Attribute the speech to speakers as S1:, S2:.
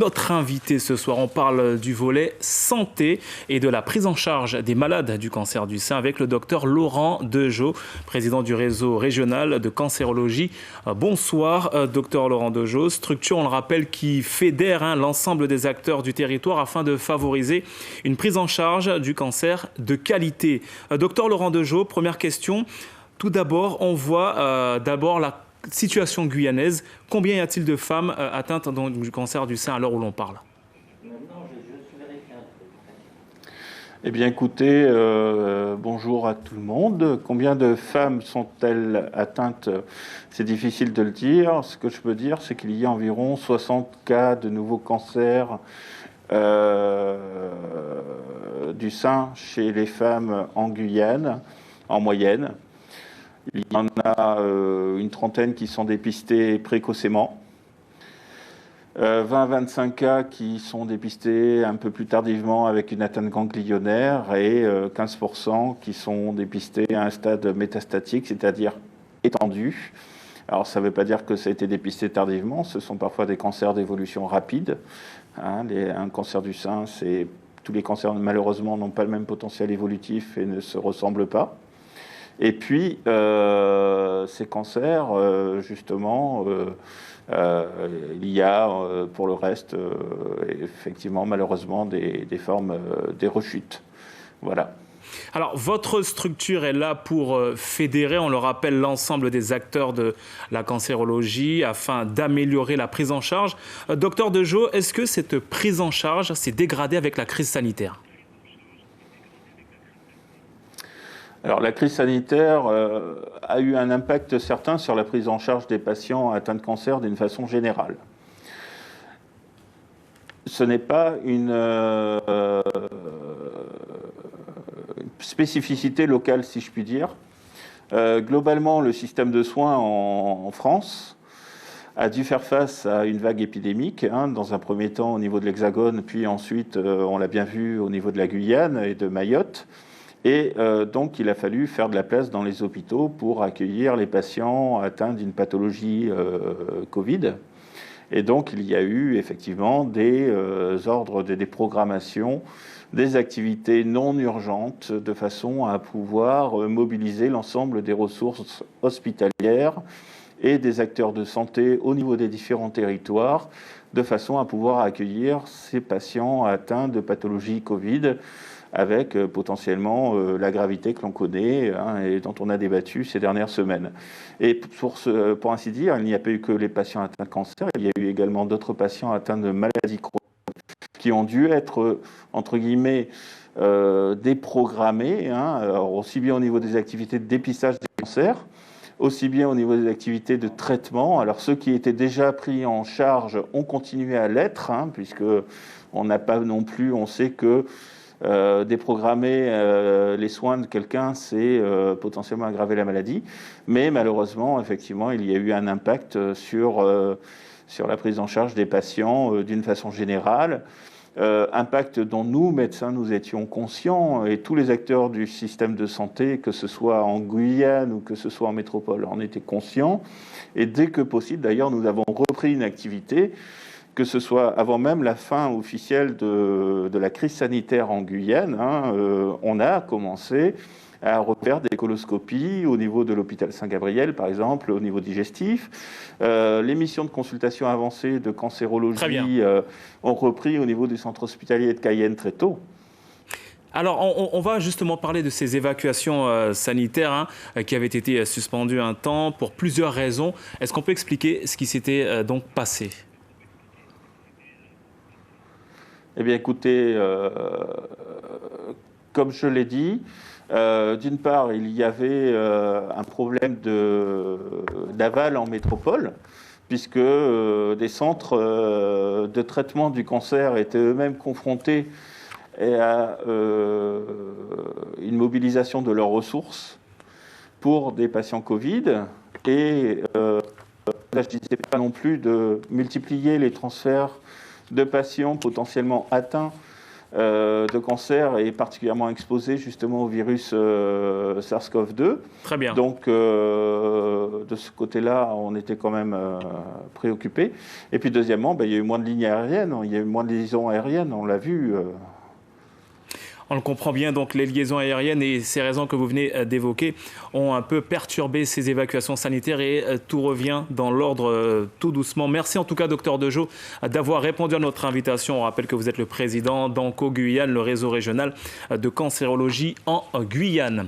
S1: Notre invité ce soir, on parle du volet santé et de la prise en charge des malades du cancer du sein avec le docteur Laurent Dejeau, président du réseau régional de cancérologie. Bonsoir, docteur Laurent Dejeau, structure, on le rappelle, qui fédère l'ensemble des acteurs du territoire afin de favoriser une prise en charge du cancer de qualité. Docteur Laurent Dejeau, première question. Tout d'abord, on voit d'abord la situation guyanaise. Combien y a-t-il de femmes atteintes du cancer du sein à l'heure où l'on parle?
S2: Eh bien, écoutez, bonjour à tout le monde. Combien de femmes sont-elles atteintes? C'est difficile de le dire. Ce que je peux dire, c'est qu'il y a environ 60 cas de nouveaux cancers du sein chez les femmes en Guyane, en moyenne. Il y en a une trentaine qui sont dépistés précocement. 20-25 cas qui sont dépistés un peu plus tardivement avec une atteinte ganglionnaire et 15% qui sont dépistés à un stade métastatique, c'est-à-dire étendu. Alors ça ne veut pas dire que ça a été dépisté tardivement, ce sont parfois des cancers d'évolution rapide. Un cancer du sein, tous les cancers malheureusement n'ont pas le même potentiel évolutif et ne se ressemblent pas. Et puis, ces cancers, justement, il y a, pour le reste, effectivement, malheureusement, des formes, des rechutes. Voilà.
S1: Alors, votre structure est là pour fédérer, on le rappelle, l'ensemble des acteurs de la cancérologie afin d'améliorer la prise en charge. Docteur Dejeau, est-ce que cette prise en charge s'est dégradée avec la crise sanitaire ?
S2: Alors, la crise sanitaire a eu un impact certain sur la prise en charge des patients atteints de cancer d'une façon générale. Ce n'est pas une spécificité locale, si je puis dire. Globalement, le système de soins en France a dû faire face à une vague épidémique, dans un premier temps au niveau de l'Hexagone, puis ensuite, on l'a bien vu, au niveau de la Guyane et de Mayotte. Et donc, il a fallu faire de la place dans les hôpitaux pour accueillir les patients atteints d'une pathologie Covid. Et donc, il y a eu effectivement des ordres, des programmations, des activités non urgentes de façon à pouvoir mobiliser l'ensemble des ressources hospitalières et des acteurs de santé au niveau des différents territoires de façon à pouvoir accueillir ces patients atteints de pathologie Covid avec potentiellement la gravité que l'on connaît et dont on a débattu ces dernières semaines. Et pour ainsi dire, il n'y a pas eu que les patients atteints de cancer, il y a eu également d'autres patients atteints de maladies chroniques qui ont dû être, entre guillemets, déprogrammés, alors aussi bien au niveau des activités de dépistage des cancers, aussi bien au niveau des activités de traitement. Alors ceux qui étaient déjà pris en charge ont continué à l'être, puisque on n'a pas non plus, on sait que déprogrammer les soins de quelqu'un, c'est potentiellement aggraver la maladie. Mais malheureusement, effectivement, il y a eu un impact sur la prise en charge des patients d'une façon générale. Impact dont nous, médecins, nous étions conscients, et tous les acteurs du système de santé, que ce soit en Guyane ou que ce soit en métropole, en étaient conscients. Et dès que possible, d'ailleurs, nous avons repris une activité, que ce soit avant même la fin officielle de la crise sanitaire en Guyane, on a commencé à refaire des coloscopies au niveau de l'hôpital Saint-Gabriel, par exemple, au niveau digestif. Les missions de consultation avancée de cancérologie ont repris au niveau du centre hospitalier de Cayenne très tôt.
S1: Alors, on va justement parler de ces évacuations sanitaires qui avaient été suspendues un temps pour plusieurs raisons. Est-ce qu'on peut expliquer ce qui s'était donc passé ?
S2: Eh bien, écoutez, comme je l'ai dit, d'une part, il y avait un problème d'aval en métropole, puisque des centres de traitement du cancer étaient eux-mêmes confrontés à une mobilisation de leurs ressources pour des patients Covid. Et là, je ne disais pas non plus de multiplier les transferts de patients potentiellement atteints de cancer est particulièrement exposé justement au virus SARS-CoV-2.
S1: Très bien.
S2: Donc, de ce côté-là, on était quand même préoccupés. Et puis, deuxièmement, il y a eu moins de lignes aériennes, il y a eu moins de liaisons aériennes, on l'a vu.
S1: On le comprend bien, donc les liaisons aériennes et ces raisons que vous venez d'évoquer ont un peu perturbé ces évacuations sanitaires et tout revient dans l'ordre tout doucement. Merci en tout cas, docteur Dejeau, d'avoir répondu à notre invitation. On rappelle que vous êtes le président d'Onco Guyane, le réseau régional de cancérologie en Guyane.